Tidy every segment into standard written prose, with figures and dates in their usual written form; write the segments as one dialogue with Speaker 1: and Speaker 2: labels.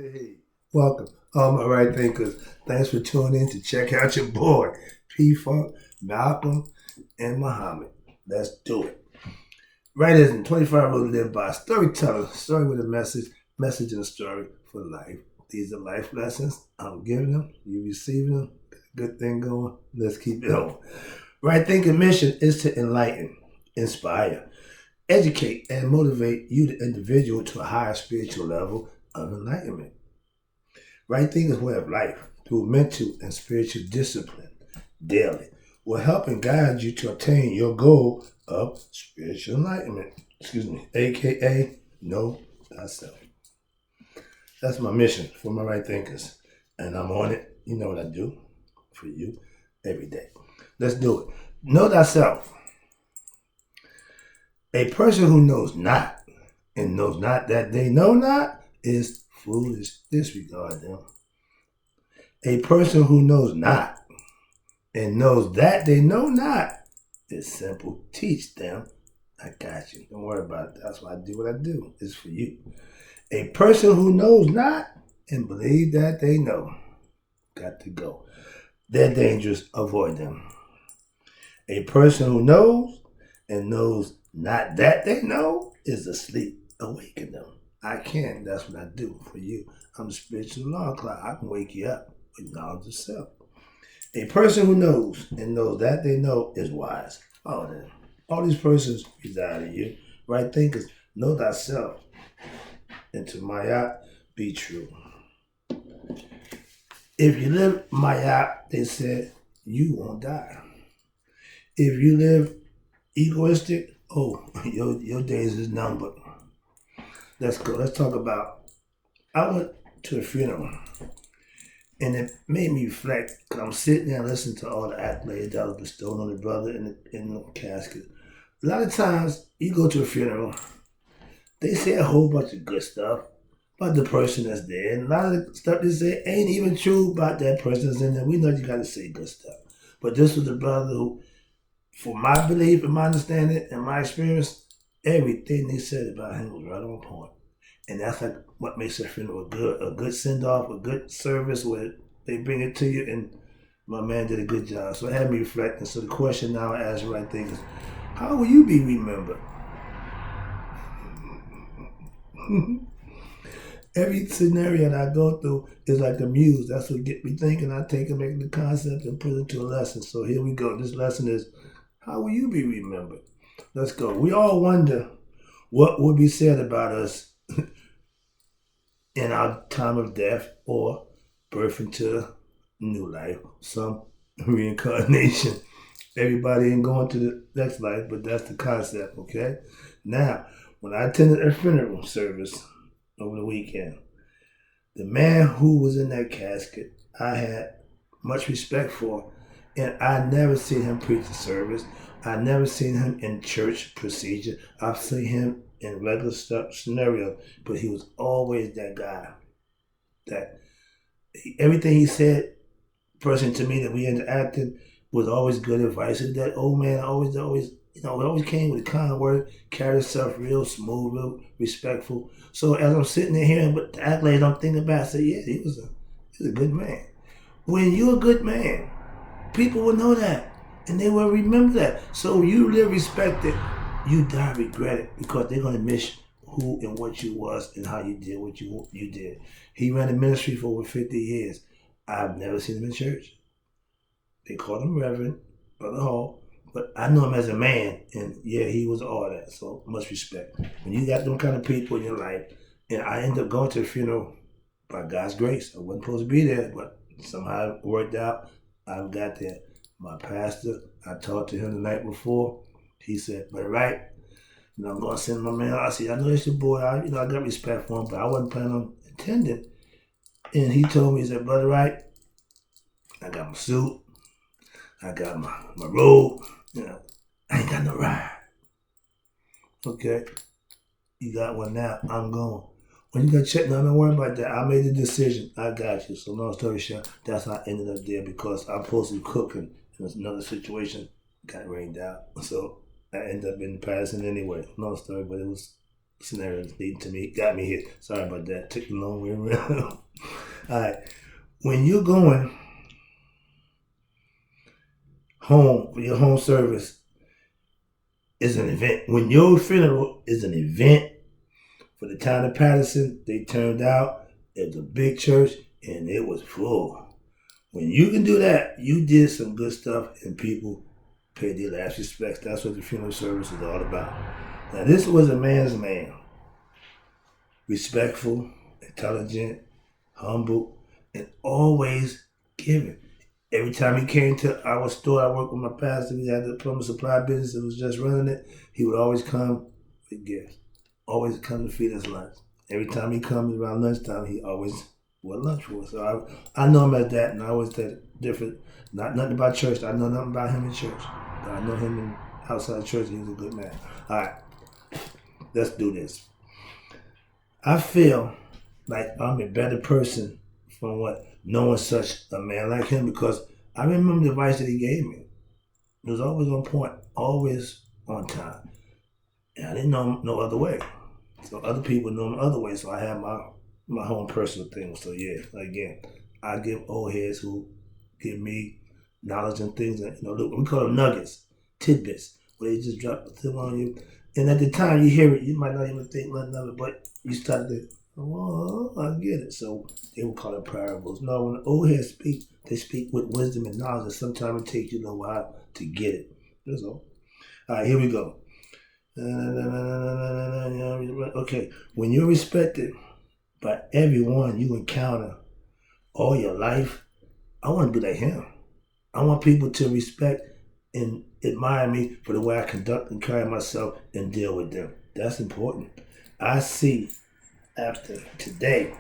Speaker 1: Hey, welcome, all my right thinkers. Thanks for tuning in to check out your boy, P Funk, Malcolm, and Muhammad. Let's do it. Right as in 25 rules live by storyteller, story with a message and a story for life. These are life lessons. I'm giving them, you receiving them. Good thing going. Let's keep it on. Right thinking mission is to enlighten, inspire, educate, and motivate you, the individual, to a higher spiritual level of enlightenment. Right thinking is way of life through mental and spiritual discipline daily will help and guide you to attain your goal of spiritual enlightenment. AKA know thyself. That's my mission for my right thinkers. And I'm on it. You know what I do for you every day. Let's do it. Know thyself. A person who knows not and knows not that they know not is foolish. Disregard them. A person who knows not and knows that they know not is simple. Teach them. I got you. Don't worry about it. That's why I do what I do. It's for you. A person who knows not and believe that they know. Got to go. They're dangerous. Avoid them. A person who knows and knows not that they know is asleep. Awaken them. I can. That's what I do for you. I'm a spiritual alarm clock. I can wake you up with knowledge of self. A person who knows and knows that they know is wise. All these persons reside in you. Right thinkers, know thyself. And to Maya, be true. If you live Maya, they said, you won't die. If you live egoistic, your days is numbered. Let's go. Let's talk about, I went to a funeral and it made me reflect because I'm sitting there and listening to all the accolades that was bestowed on the brother in the casket. A lot of times you go to a funeral, they say a whole bunch of good stuff about the person that's there. And a lot of the stuff they say ain't even true about that person that's in there. We know you got to say good stuff. But this was the brother who, for my belief and my understanding and my experience, everything they said about him was right on point. And that's like what makes a funeral a good send-off, a good service where they bring it to you, and my man did a good job. So it had me reflecting. So the question now I ask right thing is, how will you be remembered? Every scenario that I go through is like a muse. That's what get me thinking. I take and make the concept and put it into a lesson. So here we go. This lesson is, how will you be remembered? Let's go. We all wonder what would be said about us in our time of death or birth into new life, some reincarnation. Everybody ain't going to the next life, but that's the concept, okay? Now, when I attended a funeral service over the weekend, the man who was in that casket, I had much respect for, and I never seen him preach a service. I never seen him in church procedure. I've seen him in regular scenario, but he was always that guy. That everything he said, person to me that we interacted, was always good advice. And that old man always, always came with a kind word, carried himself real smooth, real respectful. So as I'm sitting there hearing what the accolades I'm thinking about, I say, yeah, he's a good man. When you're a good man, people will know that. And they will remember that. So you live respected, you die regretted because they're going to miss who and what you was and how you did what you did. He ran a ministry for over 50 years. I've never seen him in church. They called him Reverend, Brother Hall, but I know him as a man, and yeah, he was all that, so much respect. When you got them kind of people in your life, and I ended up going to the funeral by God's grace. I wasn't supposed to be there, but somehow it worked out. I got there. My pastor, I talked to him the night before. He said, "But right, I'm going to send my man." I said, "I know it's your boy. I got respect for him, but I wasn't planning on attending." And he told me, he said, "Brother Wright, I got my suit. I got my robe. I ain't got no ride. Okay, you got one now. I'm going. When you got checked, now don't worry about that. I made the decision. I got you." So long story short, that's how I ended up there because I'm supposed to be cooking. It was another situation, got rained out. So I ended up in Patterson anyway. Long story, but it was scenarios leading to me, got me here. Sorry about that. Took the long way around. All right. When you're going home, your home service is an event. When your funeral is an event for the town of Patterson, they turned out. It was a big church and it was full. When you can do that, you did some good stuff and people paid their last respects. That's what the funeral service is all about. Now, this was a man's man. Respectful, intelligent, humble, and always giving. Every time he came to our store, I worked with my pastor. We had the plumber supply business that was just running it. He would always come with gifts. Always come to feed us lunch. Every time he comes around lunchtime, he always bought lunch for us. So I know him as that, and I always take different, not nothing about church. I know nothing about him in church. But I know him in outside church. He was a good man. All right, let's do this. I feel like I'm a better person from knowing such a man like him, because I remember the advice that he gave me. It was always on point, always on time. And I didn't know him no other way. So other people know him other ways, so I have my own personal things. So yeah, again, I give old heads who give me knowledge and things that, look, we call them nuggets, tidbits, where they just drop them on you. And at the time you hear it, you might not even think nothing of it, but you start to, oh, I get it. So they would call it parables. No, when the old heads speak, they speak with wisdom and knowledge, and sometimes it takes you a little while to get it. That's all. All right, here we go. Okay, when you're respected by everyone you encounter all your life, I want to be like him. I want people to respect and admire me for the way I conduct and carry myself and deal with them. That's important. I see after today,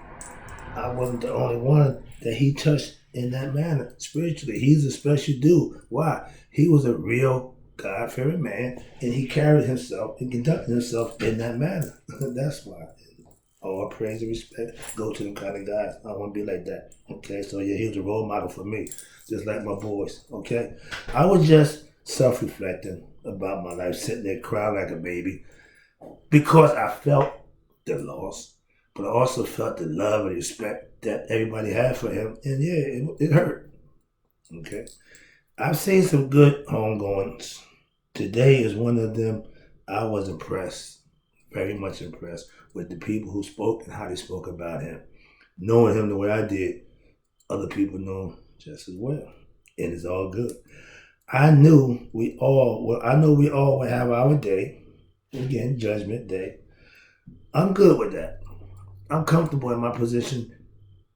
Speaker 1: I wasn't the only one that he touched in that manner spiritually. He's a special dude. Why? He was a real God-fearing man, and he carried himself and conducted himself in that manner. That's why. All praise and respect go to them kind of guys. I want to be like that. Okay, so yeah, he was a role model for me, just like my boys. Okay, I was just self-reflecting about my life, sitting there crying like a baby, because I felt the loss, but I also felt the love and respect that everybody had for him, and yeah, it hurt. Okay, I've seen some good homegoings. Today is one of them. I was impressed, very much impressed, with the people who spoke and how they spoke about him. Knowing him the way I did, other people know him just as well. And it's all good. I know we all will have our day. Again, judgment day. I'm good with that. I'm comfortable in my position.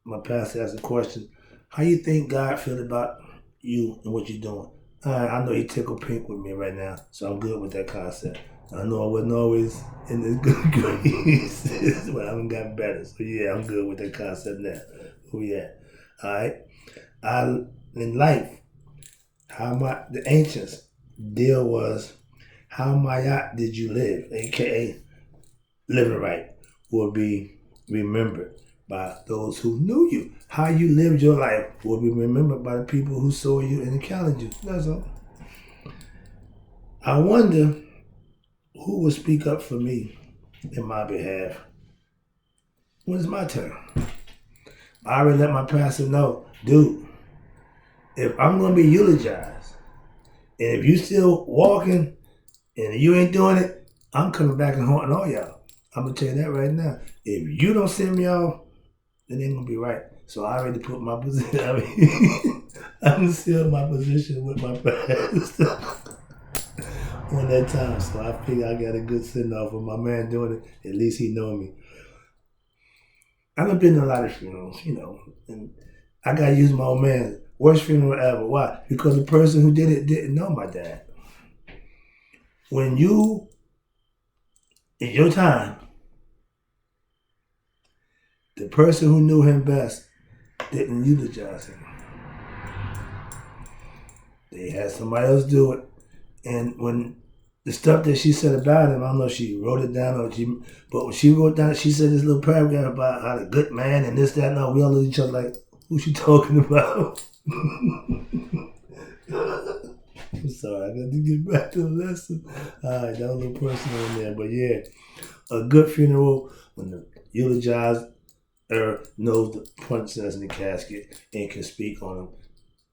Speaker 1: My pastor asked a question. How you think God feel about you and what you're doing? I know he tickled pink with me right now, so I'm good with that concept. I know I wasn't always in this good grace, but I haven't gotten better. So yeah, I'm good with that concept now. Where we at? All right. In life, the ancients deal was, how Mayat did you live? AKA living right will be remembered by those who knew you. How you lived your life will be remembered by the people who saw you and encountered you. That's all. I wonder who will speak up for me in my behalf when it's my turn. I already let my pastor know, dude, if I'm going to be eulogized, and if you still walking and you ain't doing it, I'm coming back and haunting all y'all. I'm going to tell you that right now. If you don't send me off, it ain't going to be right. So I already put my position, I'm still in my position with my pastor on that time. So I figure I got a good send off with my man doing it. At least he know me. I've been to a lot of funerals, and I got to use my old man. Worst funeral ever. Why? Because the person who did it didn't know my dad. When you, in your time, the person who knew him best didn't eulogize him. They had somebody else do it. And when the stuff that she said about him, I don't know if she wrote it down but when she wrote down, she said this little paragraph about how the good man and this, that, no, we all look at each other like, who's she talking about? I'm sorry, I got to get back to the lesson. All right, that was a little personal in there, but yeah. A good funeral, when the eulogized knows the princess in the casket and can speak on them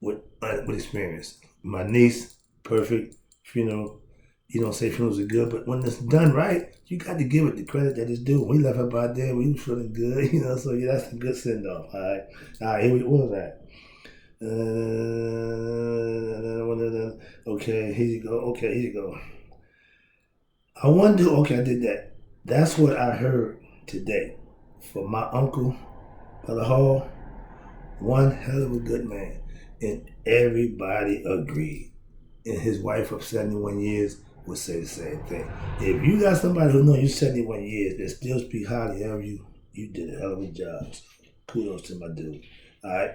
Speaker 1: with experience. My niece, perfect funeral. You don't say funerals are good, but when it's done right, you got to give it the credit that it's due. We left up out there, we was feeling good, so yeah, that's a good send off. All right, here we, what was that? Okay, here you go. Okay, here you go. I wonder, okay, I did that. That's what I heard today from my uncle, Brother Hall. One hell of a good man. And everybody agreed. And his wife of 71 years would say the same thing. If you got somebody who knows you 71 years and still speak highly of you, you did a hell of a job. So kudos to my dude. All right?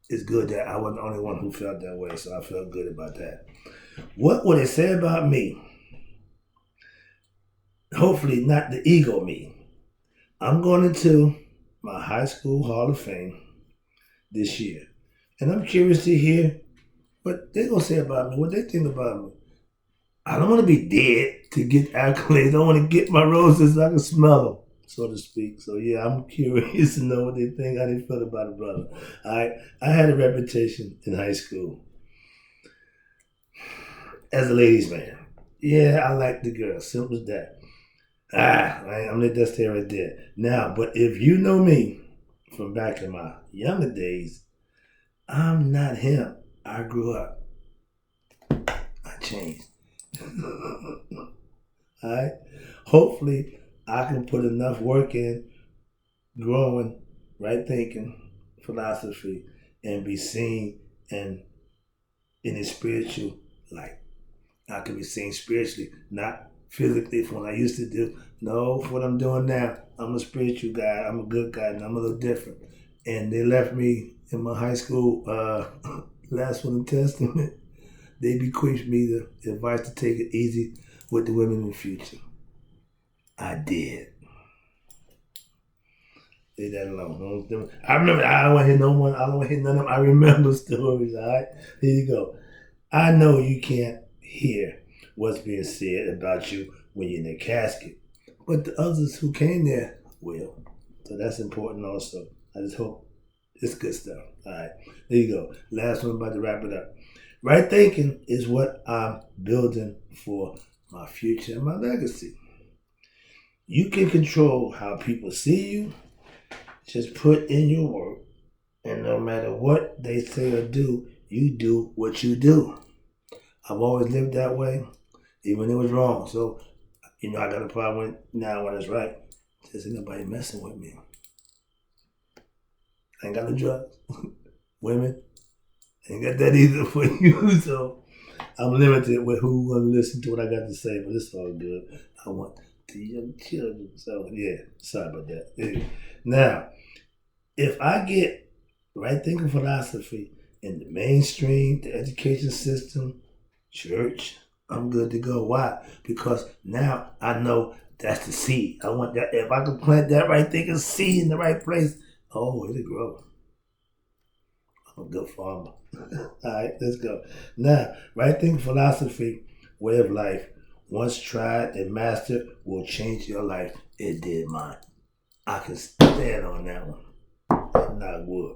Speaker 1: It's good that I wasn't the only one who felt that way, so I felt good about that. What would it say about me? Hopefully not the ego me. I'm going into my high school Hall of Fame this year. And I'm curious to hear what they're going to say about me, what they think about me. I don't want to be dead to get accolades. I want to get my roses so I can smell them, so to speak. So, yeah, I'm curious to know what they think, how they feel about it, brother. I had a reputation in high school as a ladies' man. Yeah, I like the girl. Simple as that. I'm let that stay right there. Now, but if you know me from back in my younger days, I'm not him. I grew up. I changed. All right? Hopefully, I can put enough work in growing, right thinking, philosophy, and be seen and in a spiritual light. I can be seen spiritually, not physically for what I used to do. No, for what I'm doing now. I'm a spiritual guy. I'm a good guy, and I'm a little different. And they left me in my high school last one in Testament. They bequeathed me the advice to take it easy with the women in the future. I did. Leave that alone. I remember, I don't want to hear no one, I don't want to hear none of them. I remember stories, all right? Here you go. I know you can't hear what's being said about you when you're in the casket, but the others who came there will. So that's important also. I just hope it's good stuff. All right, there you go. Last one, about to wrap it up. Right thinking is what I'm building for my future and my legacy. You can control how people see you. Just put in your work, and no matter what they say or do, you do what you do. I've always lived that way, even when it was wrong. So, I got a problem now when it's right. Just ain't nobody messing with me. I ain't got no drugs. Women, ain't got that either for you. So, I'm limited with who's going to listen to what I got to say, but it's all good. I want the young children. So, yeah, sorry about that. Now, if I get right thinking philosophy in the mainstream, the education system, church, I'm good to go. Why? Because now I know that's the seed. I want that. If I can plant that right thinking seed in the right place, oh, it'll grow. I'm a good farmer. All right, let's go. Now, right thinking philosophy, way of life, once tried and mastered, will change your life. It did mine. I can stand on that one. I'm not wood.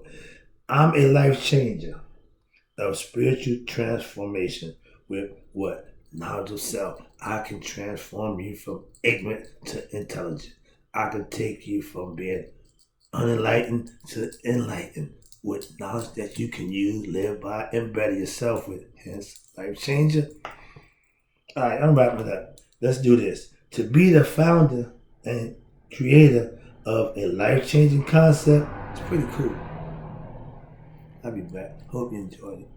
Speaker 1: I'm a life changer of spiritual transformation with what? Knowledge of self. I can transform you from ignorant to intelligent. I can take you from being unenlightened to enlightened with knowledge that you can use, live by, and better yourself with. Hence, life changer. All right, I'm wrapping it up. Let's do this. To be the founder and creator of a life-changing concept, it's pretty cool. I'll be back. Hope you enjoyed it.